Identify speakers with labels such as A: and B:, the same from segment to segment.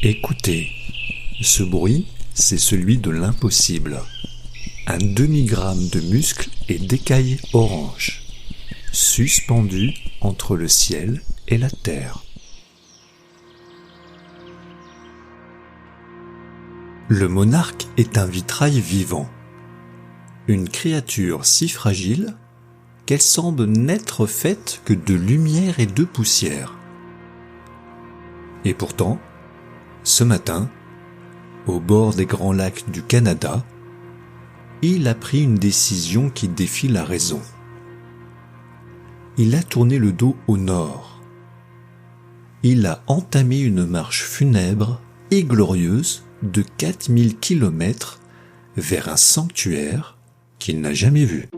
A: Écoutez, ce bruit, c'est celui de l'impossible. Un demi-gramme de muscle et d'écailles oranges, suspendu entre le ciel et la terre. Le monarque est un vitrail vivant, une créature si fragile qu'elle semble n'être faite que de lumière et de poussière. Et pourtant, ce matin, au bord des grands lacs du Canada, il a pris une décision qui défie la raison. Il a tourné le dos au nord. Il a entamé une marche funèbre et glorieuse de 4000 kilomètres vers un sanctuaire qu'il n'a jamais vu.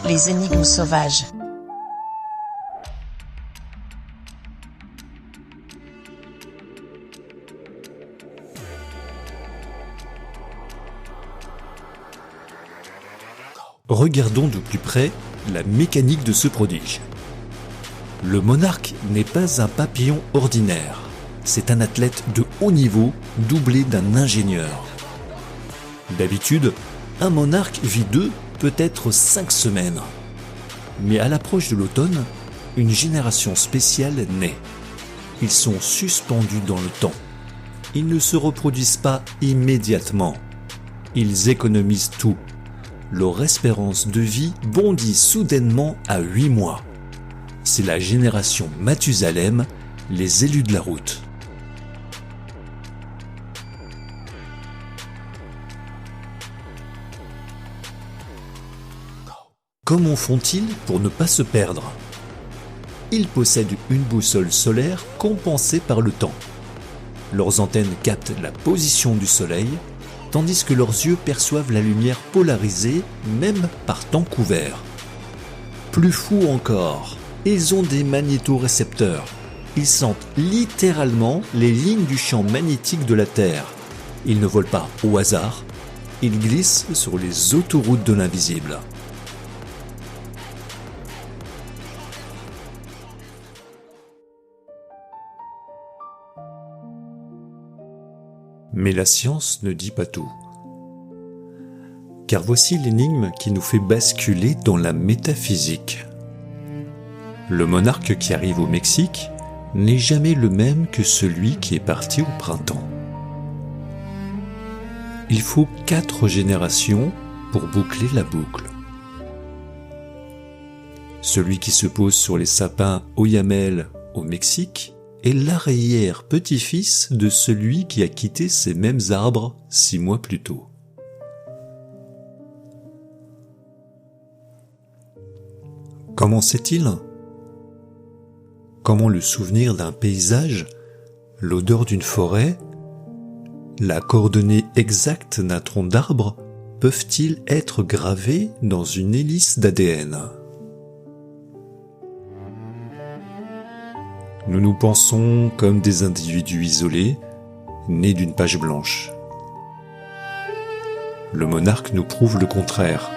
B: Les énigmes sauvages.
A: Regardons de plus près la mécanique de ce prodige. Le monarque n'est pas un papillon ordinaire. C'est un athlète de haut niveau doublé d'un ingénieur. D'habitude, un monarque vit 2, peut-être 5 semaines. Mais à l'approche de l'automne, une génération spéciale naît. Ils sont suspendus dans le temps. Ils ne se reproduisent pas immédiatement. Ils économisent tout. Leur espérance de vie bondit soudainement à 8 mois. C'est la génération Mathusalem, les élus de la route. Comment font-ils pour ne pas se perdre? Ils possèdent une boussole solaire compensée par le temps. Leurs antennes captent la position du soleil, tandis que leurs yeux perçoivent la lumière polarisée même par temps couvert. Plus fou encore, ils ont des magnétorécepteurs. Ils sentent littéralement les lignes du champ magnétique de la Terre. Ils ne volent pas au hasard, ils glissent sur les autoroutes de l'invisible. Mais la science ne dit pas tout. Car voici l'énigme qui nous fait basculer dans la métaphysique. Le monarque qui arrive au Mexique n'est jamais le même que celui qui est parti au printemps. Il faut 4 générations pour boucler la boucle. Celui qui se pose sur les sapins Oyamel au Mexique est l'arrière-petit-fils de celui qui a quitté ces mêmes arbres 6 mois plus tôt. Comment sait-il? Comment le souvenir d'un paysage, l'odeur d'une forêt, la coordonnée exacte d'un tronc d'arbre peuvent-ils être gravés dans une hélice d'ADN? Nous nous pensons comme des individus isolés, nés d'une page blanche. Le monarque nous prouve le contraire.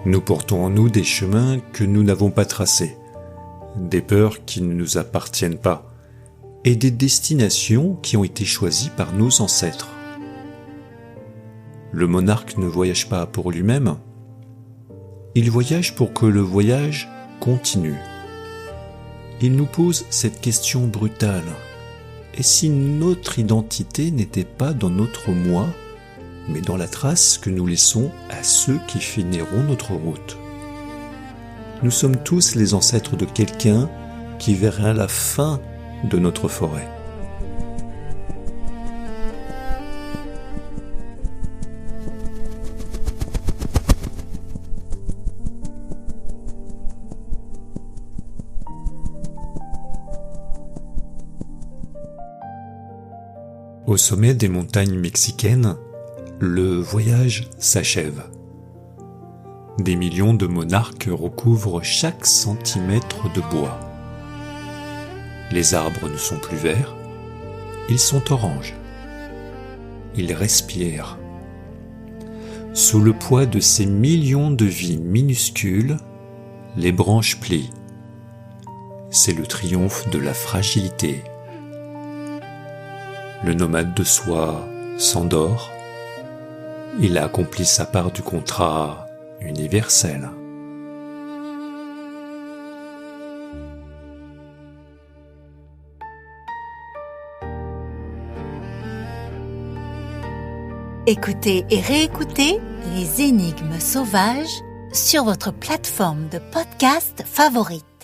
A: Nous portons en nous des chemins que nous n'avons pas tracés, des peurs qui ne nous appartiennent pas, et des destinations qui ont été choisies par nos ancêtres. Le monarque ne voyage pas pour lui-même, il voyage pour que le voyage continue. Il nous pose cette question brutale. Et si notre identité n'était pas dans notre moi, mais dans la trace que nous laissons à ceux qui finiront notre route? Nous sommes tous les ancêtres de quelqu'un qui verra la fin de notre forêt. Au sommet des montagnes mexicaines, le voyage s'achève. Des millions de monarques recouvrent chaque centimètre de bois. Les arbres ne sont plus verts, ils sont oranges. Ils respirent. Sous le poids de ces millions de vies minuscules, les branches plient. C'est le triomphe de la fragilité. Le nomade de soie s'endort. Il a accompli sa part du contrat universel.
C: Écoutez et réécoutez les énigmes sauvages sur votre plateforme de podcast favorite.